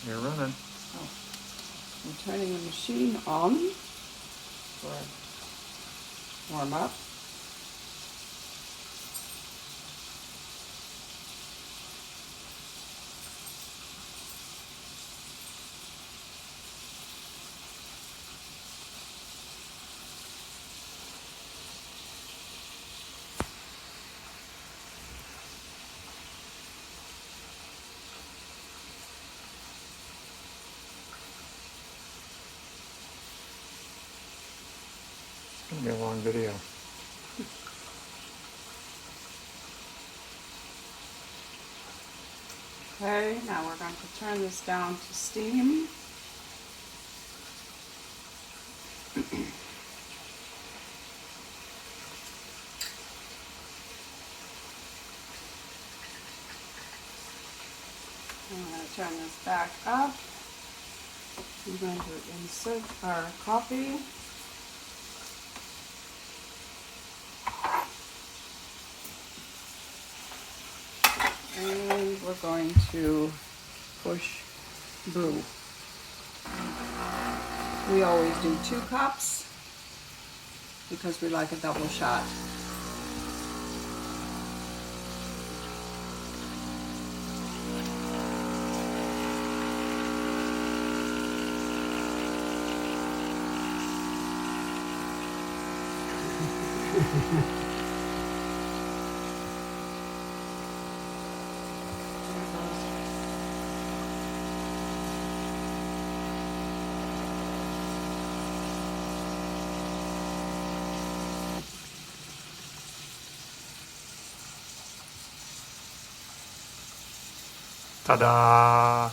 You're running. Oh. I'm turning the machine on for warm up. It's going to be a long video. Okay, now we're going to turn this down to steam. I'm going to turn this back up. I'm going to insert our coffee. And we're going to push brew. We always do 2 cups because we like a double shot. Ta-da!